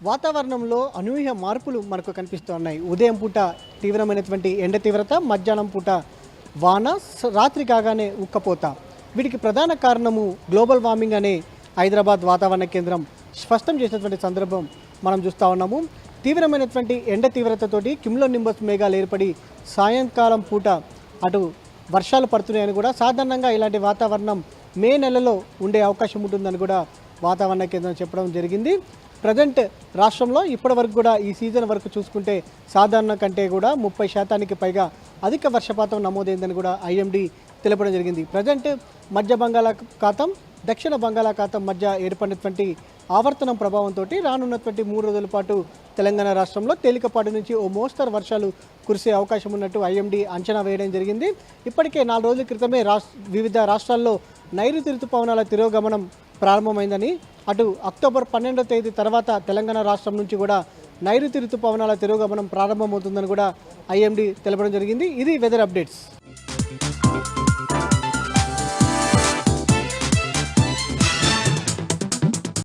వాతావరణంలో అనూహ్య మార్పులు మనకు కనిపిస్తున్నాయి. ఉదయం పూట తీవ్రమైనటువంటి ఎండ తీవ్రత, మధ్యాహ్నం పూట వాన, రాత్రి కాగానే ఉక్కపోత. వీటికి ప్రధాన కారణము గ్లోబల్ వార్మింగ్ అనే హైదరాబాద్ వాతావరణ కేంద్రం స్పష్టం చేసినటువంటి సందర్భం మనం చూస్తూ ఉన్నాము. తీవ్రమైనటువంటి ఎండ తీవ్రతతోటి క్యుములో నింబస్ మేఘాలు ఏర్పడి సాయంకాలం పూట అటు వర్షాలు పడుతున్నాయని కూడా, సాధారణంగా ఇలాంటి వాతావరణం మే నెలలో ఉండే అవకాశం ఉంటుందని కూడా వాతావరణ కేంద్రం చెప్పడం జరిగింది. ప్రజెంట్ రాష్ట్రంలో ఇప్పటి వరకు కూడా ఈ సీజన్ వరకు చూసుకుంటే సాధారణ కంటే కూడా 30% పైగా అధిక వర్షపాతం నమోదైందని కూడా ఐఎండీ తెలపడం జరిగింది. ప్రజెంట్ మధ్య బంగాళాఖాతం, దక్షిణ బంగాళాఖాతం మధ్య ఏర్పడినటువంటి ఆవర్తనం ప్రభావంతో రానున్నటువంటి 3 రోజుల పాటు తెలంగాణ రాష్ట్రంలో తేలికపాటి నుంచి ఓ మోస్తరు వర్షాలు కురిసే అవకాశం ఉన్నట్టు ఐఎండీ అంచనా వేయడం జరిగింది. ఇప్పటికే 4 రోజుల క్రితమే వివిధ రాష్ట్రాల్లో నైరుతి ఋతుపవనాల తిరోగమనం ప్రారంభమైందని, అటు అక్టోబర్ 12వ తేదీ తర్వాత తెలంగాణ రాష్ట్రం నుంచి కూడా నైరుతి ఋతుపవనాల తిరోగమనం ప్రారంభమవుతుందని కూడా ఐఎండీ తెలపడం జరిగింది. ఇది వెదర్ అప్డేట్స్.